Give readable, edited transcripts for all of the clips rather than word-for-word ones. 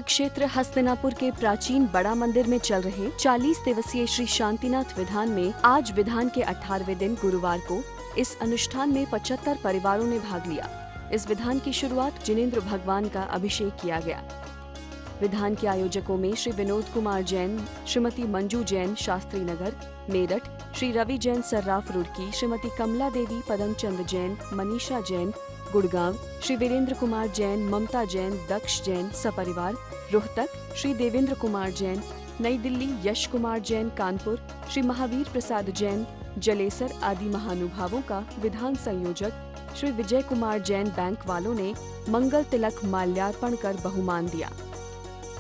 क्षेत्र हस्तिनापुर के प्राचीन बड़ा मंदिर में चल रहे 40 दिवसीय श्री शांतिनाथ विधान में आज विधान के 18वें दिन गुरुवार को इस अनुष्ठान में 75 परिवारों ने भाग लिया। इस विधान की शुरुआत जिनेंद्र भगवान का अभिषेक किया गया। विधान के आयोजकों में श्री विनोद कुमार जैन, श्रीमती मंजू जैन शास्त्री नगर मेरठ, श्री रवि जैन सर्राफ रुड़की, श्रीमती कमला देवी पदमचंद जैन, मनीषा जैन गुड़गांव, श्री वीरेंद्र कुमार जैन, ममता जैन, दक्ष जैन सपरिवार रोहतक, श्री देवेंद्र कुमार जैन नई दिल्ली, यश कुमार जैन कानपुर, श्री महावीर प्रसाद जैन जलेसर आदि महानुभावों का विधान संयोजक श्री विजय कुमार जैन बैंक वालों ने मंगल तिलक माल्यार्पण कर बहुमान दिया।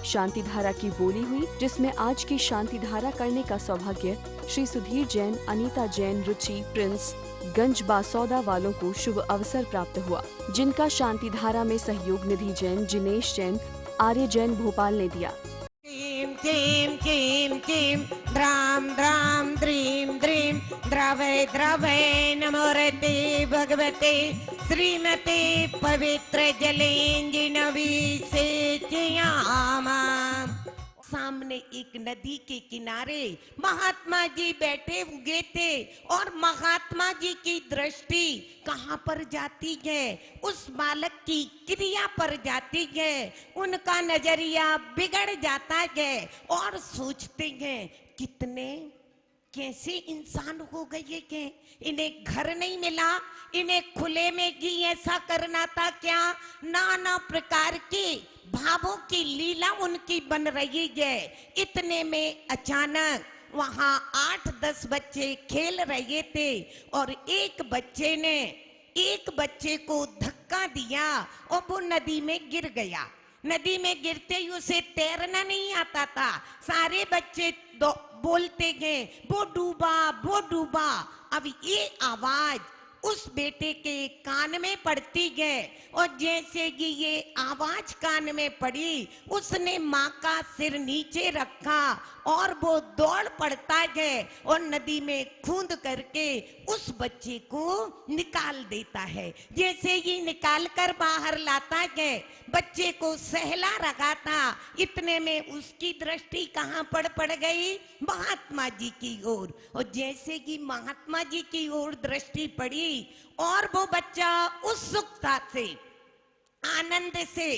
शांति धारा की बोली हुई, जिसमें आज की शांति धारा करने का सौभाग्य श्री सुधीर जैन, अनीता जैन, रुचि, प्रिंस गंज बासौदा वालों को शुभ अवसर प्राप्त हुआ, जिनका शांति धारा में सहयोग निधि जैन, जिनेश जैन, आर्य जैन भोपाल ने दिया। द्राम द्राम द्रीम द्रीम द्रवै द्रवै नमोरते भगवते श्रीमते पवित्र जलेंजिनवी से चियामा। सामने एक नदी के किनारे महात्मा जी बैठे हुए थे और महात्मा जी की दृष्टि कहाँ पर जाती है? उस बालक की क्रिया पर जाती है। उनका नजरिया बिगड़ जाता है और सोचते हैं कितने कैसे इंसान हो गए के इन्हें घर नहीं मिला, इन्हें खुले में ही ऐसा करना था क्या? नाना प्रकार की भावों की लीला उनकी बन रही है। इतने में अचानक वहां 8-10 बच्चे खेल रहे थे और एक बच्चे को धक्का दिया और वो नदी में गिर गया। नदी में गिरते ही उसे तैरना नहीं आता था। सारे बच्चे बोलते गए वो डूबा। अब ये आवाज उस बेटे के कान में पड़ती है और जैसे ही ये आवाज कान में पड़ी, उसने माँ का सिर नीचे रखा और वो दौड़ पड़ता है और नदी में कूद करके उस बच्चे को निकाल देता है। जैसे ही निकाल कर बाहर लाता है, बच्चे को सहला रखा था, इतने में उसकी दृष्टि कहाँ पड़ गई? महात्मा जी की ओर। और जैसे कि महात्मा जी की ओर दृष्टि पड़ी और वो बच्चा उत्सुकता से, आनंद से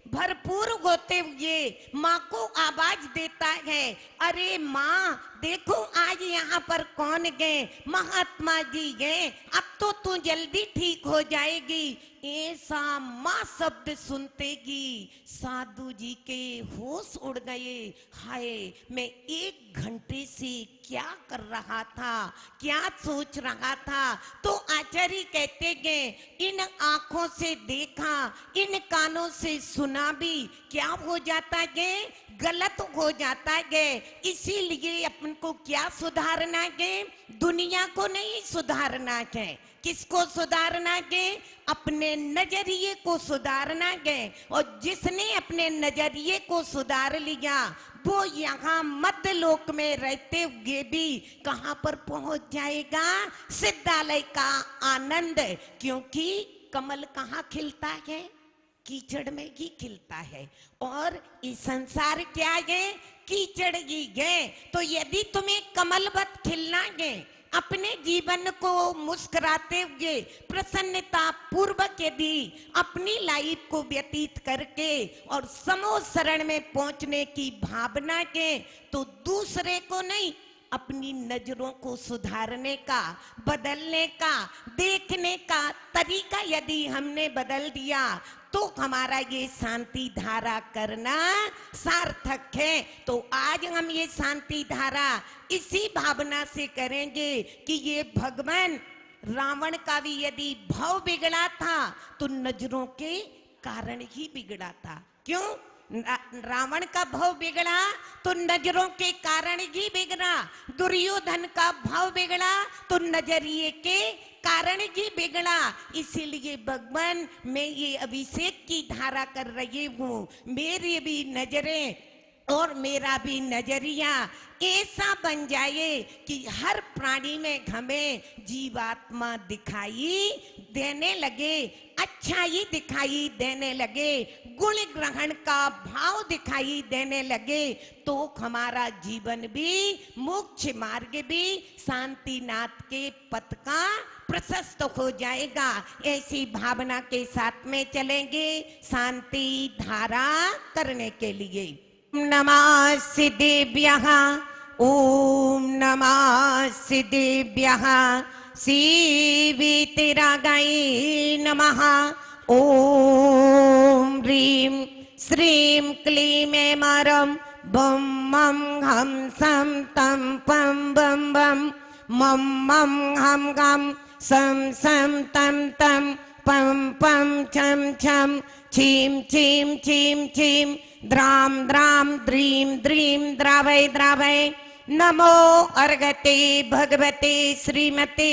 भरपूर होते हुए माँ को आवाज देता है, अरे माँ देखो आज यहाँ पर कौन गए? महात्मा जी गए, अब तो तू जल्दी ठीक हो जाएगी। ऐसा माँ शब्द सुनते ही साधु जी के होश उड़ गए। हाय, मैं 1 घंटे से क्या कर रहा था, क्या सोच रहा था? तो आचार्य कहते गए, इन आंखों से देखा, इन कानों से सुना भी क्या हो जाता है? गलत हो जाता है। इसीलिए अपन को क्या सुधारना है? दुनिया को नहीं सुधारना है। किसको सुधारना है? अपने नजरिए को सुधारना है। और जिसने अपने नजरिए को सुधार लिया वो यहाँ मध्य लोक में रहते हुए भी कहाँ पर पहुंच जाएगा? सिद्धालय का आनंद। क्योंकि कमल कहाँ खिलता है? कीचड़ में ही खिलता है। और ये संसार क्या है? कीचड़ ही है। तो यदि तुम्हें कमलवत खिलना है, अपने जीवन को मुस्कुराते हुए प्रसन्नता पूर्वक यदि अपनी लाइफ को व्यतीत करके और समूह शरण में पहुंचने की भावना के, तो दूसरे को नहीं, अपनी नजरों को सुधारने का, बदलने का, देखने का तरीका यदि हमने बदल दिया तो हमारा ये शांति धारा करना सार्थक है। तो आज हम ये शांति धारा इसी भावना से करेंगे कि ये भगवान रावण का भी यदि भाव बिगड़ा था तो नजरों के कारण ही बिगड़ा था। क्यों? रावण का भाव बिगड़ा तो नजरों के कारण ही बिगड़ा। दुर्योधन का भाव बिगड़ा तो नजरिए के कारण ही बिगड़ा। इसीलिए भगवान, मैं ये अभिषेक की धारा कर रही हूँ, मेरी भी नजरें और मेरा भी नजरिया ऐसा बन जाए कि हर प्राणी में हमें जीवात्मा दिखाई देने लगे, अच्छाई दिखाई देने लगे, गुण ग्रहण का भाव दिखाई देने लगे तो हमारा जीवन भी, मोक्ष मार्ग भी शांतिनाथ के पथ का प्रशस्त हो जाएगा। ऐसी भावना के साथ में चलेंगे शांति धारा करने के लिए। नमः सिद्धेभ्यः, ओम नमः सिद्धेभ्यः, शिवीतिरागाय नमः। ओम ह्रीं श्रीं क्लीं ऐं बम मम हम सम तम पम बम बम मम मम हम गम सम सम तम तम पम पम छम छम छीम छीम छीम छीम द्राम द्राम द्रीम द्रीम द्रावय द्रावय। नमो अर्गते भगवते श्रीमते।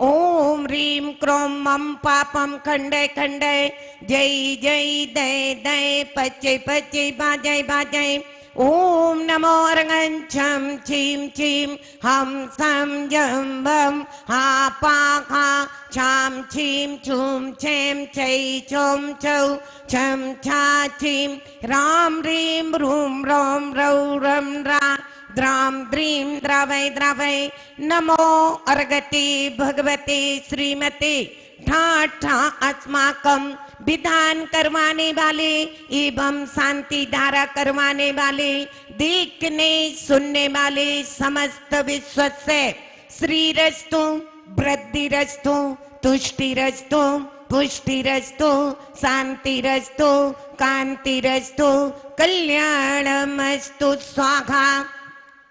ओम ह्रीं क्रोम मम पापम खंडय खंडय। जय जय दय दय पचे पचे बाजय बाजय। ओम नमो अर्गं छम छीम छीम हम सम जम बम हा पा खा छाम छीम छूम छेम छै छोम छौ छम छा छीम राम ह्रीं रूम रोम रौ रम रा द्राम द्रीम द्रावय द्रावय। नमो अर्गते भगवते श्रीमते। ठा ठा अस्माकं विधान करवाने वाले एवं शांति धारा करवाने वाले, देखने सुनने वाले समस्त विश्व से श्रीरस्तु वृद्धिरस्तु तुष्टिरस्तु पुष्टिरस्तु शांतिरस्तु कांतिरस्तु कल्याणमस्तु स्वाहा।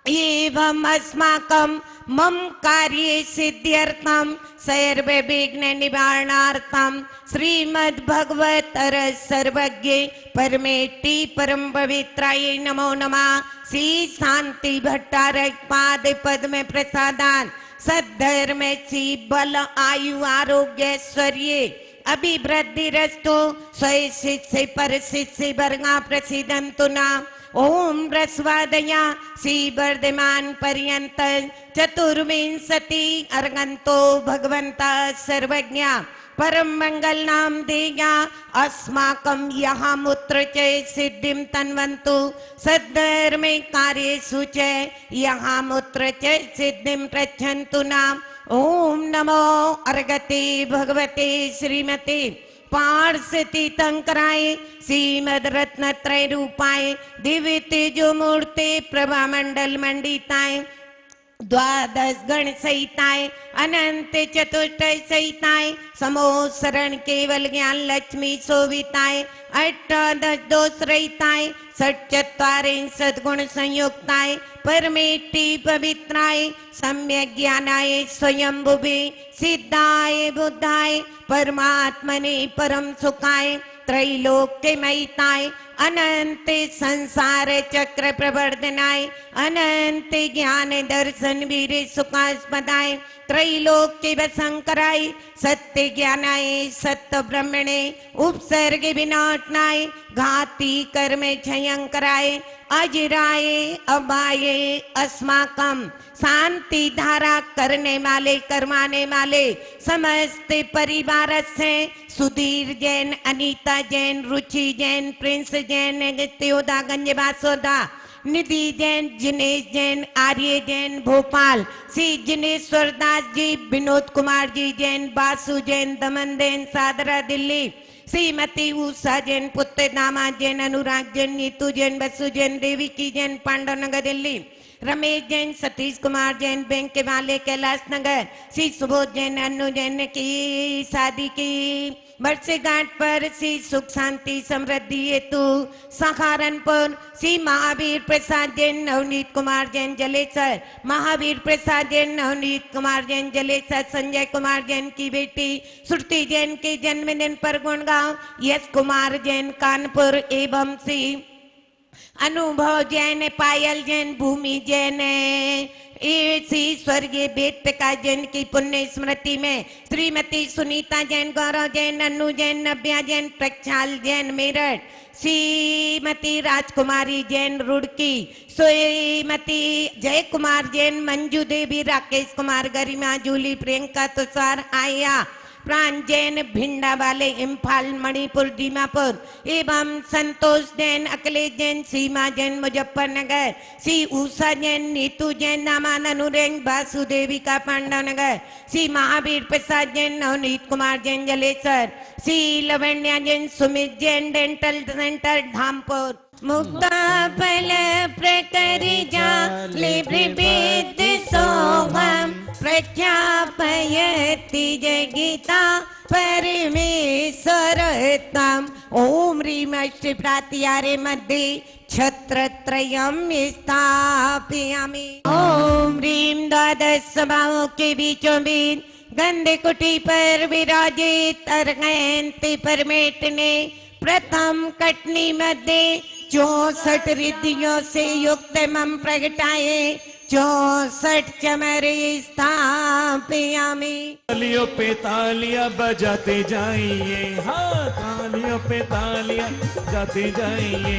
एवं अस्माकं मम कार्ये सिद्ध्यर्थं सर्व विघ्न निवारणार्थं श्रीमद् भगवत सर्वज्ञ परमेष्टि परम पवित्राय नमो नमः। श्री शांति भट्टारक पाद पद्म प्रसादान सद्धर्म सी बल आयु आरोग्य ऐश्वर्य अभिवृद्धि रस्तु स्वयं से परसित से वर्गा प्रसिद्धंतु नाम। ओम रस्वादया श्री वर्धमान पर्यंत चतुर्विंशति अर्गंतो भगवंता सर्वज्ञ परम मंगल नाम देया अस्माकं यहाँ मूत्र च सिद्धिं तन्वन्तु सद्धर्म कार्येषु च यहाँ मूत्र च सिद्धिं प्रच्छन्तु नाम। ओम नमो अर्गते भगवते श्रीमते पार्षति तंकराय श्रीमद रत्न त्रय रूपाय दिव्य तेजो मूर्ते प्रभा मंडल मंडिताय द्वादश गण सहिताय अनंत चतुष्टय सहिताय समो शरण केवल ज्ञान लक्ष्मी शोभिताय अष्टादश दोष रहिताय षट्चत्वारिंशत् गुण संयुक्ताय परमेष्टि पवित्राय सम्यक ज्ञानाय स्वयंभुवे सिद्धाय बुद्धाय परमात्मने परम सुखाय त्रैलोक्यमयिताय अनंत संसार चक्र प्रवर्धनाय अनंत ज्ञान दर्शन वीर सुखास्पदाय त्रैलोक्य वशंकराय सत्य ज्ञानाय सत्य ब्रह्मणे उपसर्ग विनाशनाय घाती कर्म क्षयंकराय अजराय अबाय अस्माकं शांति धारा करने वाले करवाने वाले समस्त परिवार से सुधीर जैन अनीता जैन रुचि जैन प्रिंस जैन त्योदा गंजवासोदा निधि जैन जिनेश जैन आर्य जैन भोपाल श्री जिनेश्वर दास जी विनोद कुमार जी जैन बासु जैन दमन जैन सादरा दिल्ली श्रीमती उषा जैन पुत्र दामा जैन अनुराग जैन नीतू जैन बसु जैन देविकी जैन पांडवनगर दिल्ली रमेश जैन सतीश कुमार जैन बैंक के वाले कैलाश नगर श्री सुबोध जैन अनु जैन की शादी की वर्षगांठ पर श्री सुख शांति समृद्धि हेतु सहारनपुर श्री महावीर प्रसाद जैन नवनीत कुमार जैन जलेसर महावीर प्रसाद जैन नवनीत कुमार जैन जलेसर संजय कुमार जैन की बेटी श्रुति जैन के जन्मदिन पर गुणगांव यश कुमार जैन कानपुर एवं श्री अनुभव जैन पायल जैन भूमि जैन श्री स्वर्गीय वेद प्रकाश जैन की पुण्य स्मृति में श्रीमती सुनीता जैन गौरव जैन अनु जैन नव्या जैन प्रक्षाल जैन मेरठ श्रीमती राजकुमारी जैन रुड़की श्रीमती जय कुमार जैन मंजू देवी राकेश कुमार गरिमा जूली प्रियंका तुषार आया प्राण जैन भिंडा वाले इम्फाल मणिपुर दीमापुर एवं संतोष जैन अखिलेश जैन सीमा Jain Muzaffarnagar Shri Usha Jain Neetu Jain Naaman अनुरेंग वासुदेविका Pandavnagar Shri Mahavir Prasad Jain Navneet Kumar Jain Jalesar Shri लवण्या Jain Sumit Jain dental centre Dhampur मुक्ता फल प्रकरिजा लिब्रिवेद सोहम प्रख्यापयति जगिता परमेश्वरतम ओम ह्रीं अष्ट प्रात्यारे मध्ये छत्रत्रयम् स्थापयामि ओम ह्रीं द्वादश सभाओं के बीचों बीच गंधे कुटी पर विराजित अर्घयंती परमेट ने प्रथम कटनी मध्य 64 रिद्धियों से युक्त मम प्रगटाए 64 चमरे स्थापयामि। तालियों पे तालियां बजाते जाइए, हाँ तालियों पे तालियां बजाते जाइए,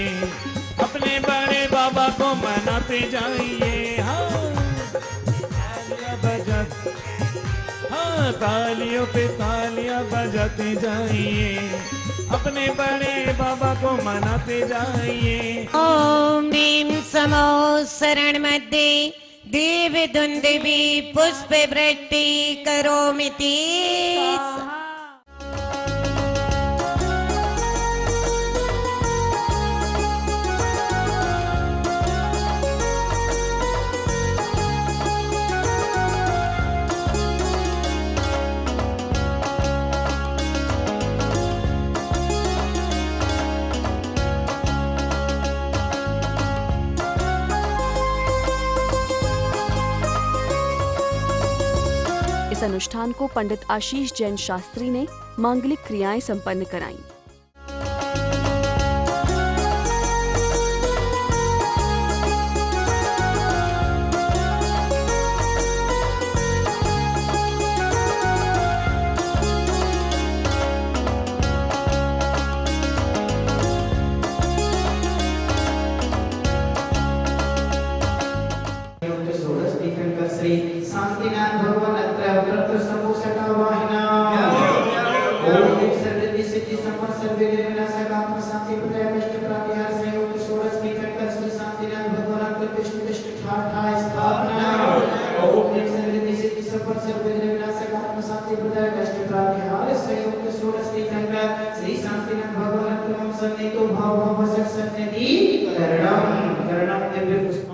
अपने बड़े बाबा को मनाते जाइए, हाँ तालियां बजाते, हाँ तालियों पे तालियां बजाते जाइए, अपने बड़े बाबा को मनाते जाइए। ओम ह्रीं समो शरण मध्ये देव दुंदुभि पुष्प वृष्टि करोमिति। इस अनुष्ठान को पंडित आशीष जैन शास्त्री ने मांगलिक क्रियाएं संपन्न कराईं। श्री शांतिनाथ भगवान अत्र व्रत समूसका वाहिना ओम सर्वदि सिद्धि संपन्न सर्वविघ्न विनाशकात्म शांति प्रदय कष्ट प्रातिहार संयोग षोडश निकट श्री शांतिनाथ भगवान अत्र विष्णु ठाठा स्थापना ओम सर्वदि सिद्धि संपन्न सर्वविघ्न विनाशकात्म शांति प्रदय कष्ट प्रातिहार संयोग षोडश निकट श्री शांतिनाथ भगवान अत्र सन्निधो भाव भाव सन्निधि करणम करणम दिव्य पुष्प।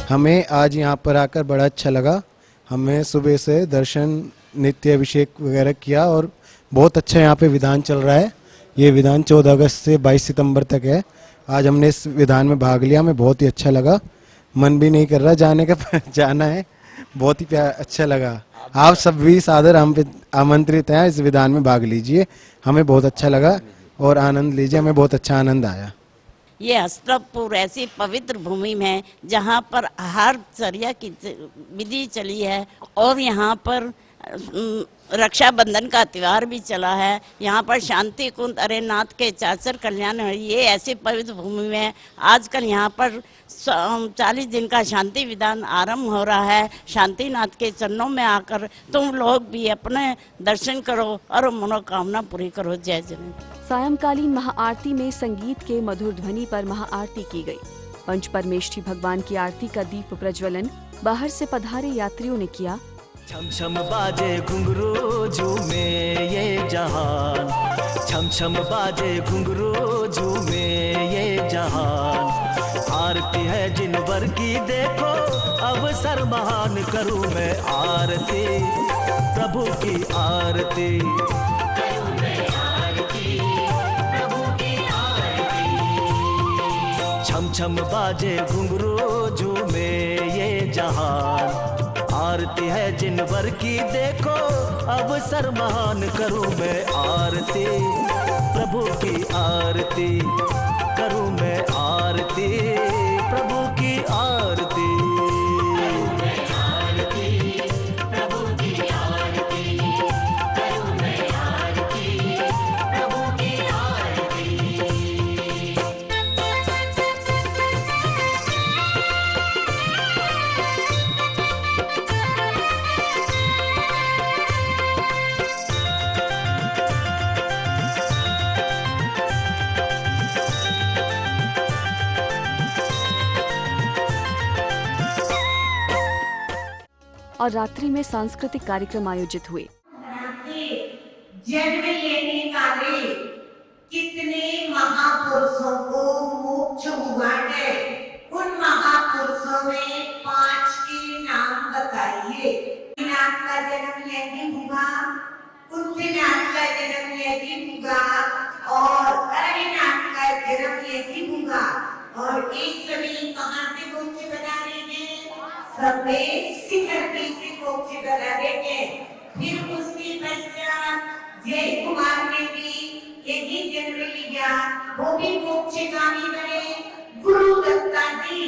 हमें आज यहाँ पर आकर बड़ा अच्छा लगा। हमें सुबह से दर्शन नित्य अभिषेक वगैरह किया और बहुत अच्छा यहाँ पे विधान चल रहा है। ये विधान 14 अगस्त से 22 सितंबर तक है। आज हमने इस विधान में भाग लिया, हमें बहुत ही अच्छा लगा। मन भी नहीं कर रहा जाने का जाना है, बहुत ही अच्छा लगा। आप सब भी सादर हम पे आमंत्रित हैं, इस विधान में भाग लीजिए। हमें बहुत अच्छा लगा और आनंद लीजिए, हमें बहुत अच्छा आनंद आया। ये अष्टपुर ऐसी पवित्र भूमि में जहाँ पर हर चर्या की विधि चली है और यहाँ पर रक्षाबंधन का त्योहार भी चला है। यहाँ पर शांति कुंज अरेनाथ के चाचर कल्याण है। ये ऐसी पवित्र भूमि में आजकल यहाँ पर 40 दिन का शांति विधान आरंभ हो रहा है। शांतिनाथ के चरणों में आकर तुम लोग भी अपने दर्शन करो और मनोकामना पूरी करो। जय जय। सायंकालीन महाआरती में संगीत के मधुर ध्वनि पर महाआरती की गई। पंच परमेष्ठी भगवान की आरती का दीप प्रज्वलन बाहर से पधारे यात्रियों ने किया। छम छम बाजे घुंघरू झूमे ये जहान, छम छम बाजे घुंघरू झूमे ये जहान। आरती है जिनवर की देखो अवसर महान, करूं मैं आरती प्रभु की आरती, करूं मैं आरती प्रभु छम बाजे घुंघरू झूमे ये जहान। आरती है जिनवर की देखो अवसर महान, करूं मैं आरती प्रभु की आरती, करूं मैं आरती प्रभु की आरती। और रात्रि में सांस्कृतिक कार्यक्रम आयोजित हुए। जन्म लेने वाले कितने महापुरुषों को मोक्ष हुआ है, उन महापुरुषों में 5 के नाम बताइए। नाथ का जन्म यही हुआ, कुंतीनाथ का जन्म यही हुआ और अरविंद का जन्म यही हुआ। और एक सभी कहाँ से मोक्ष बना रहे हैं? सफेद सिकंदरी से मोक्ष बना रहे हैं। फिर उसके पश्चात जय कुमार ने भी यही जन्म लिया, वो भी मोक्षगामी बने। गुरु दत्ता जी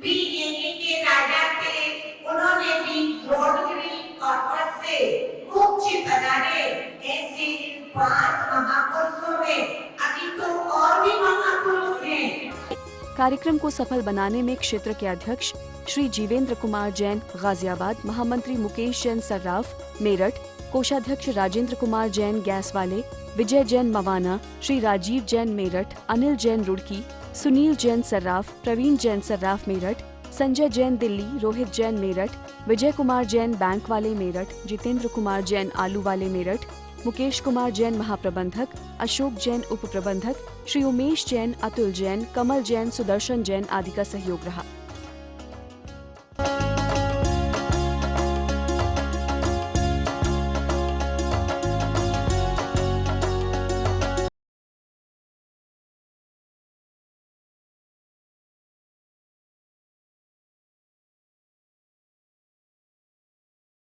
भी यही के राजा थे, उन्होंने भी ब्रॉडगिरी कॉर्पस से मोक्ष बना। ऐसे इन 5 महापुरुषों में अभी तो और भी महापुरुष हैं। कार्यक्रम को सफल बनाने में क्षेत्र के अध्यक्ष श्री जीवेंद्र कुमार जैन गाजियाबाद, महामंत्री मुकेश जैन सर्राफ मेरठ, कोषाध्यक्ष राजेंद्र कुमार जैन गैसवाले, विजय जैन मवाना, श्री राजीव जैन मेरठ, अनिल जैन रुड़की, सुनील जैन सर्राफ, प्रवीण जैन सर्राफ मेरठ, संजय जैन दिल्ली, रोहित जैन मेरठ, विजय कुमार जैन बैंक वाले मेरठ, जितेंद्र कुमार जैन आलू वाले मेरठ, मुकेश कुमार जैन महाप्रबंधक, अशोक जैन उप प्रबंधक, श्री उमेश जैन, अतुल जैन, कमल जैन, सुदर्शन जैन आदि का सहयोग रहा।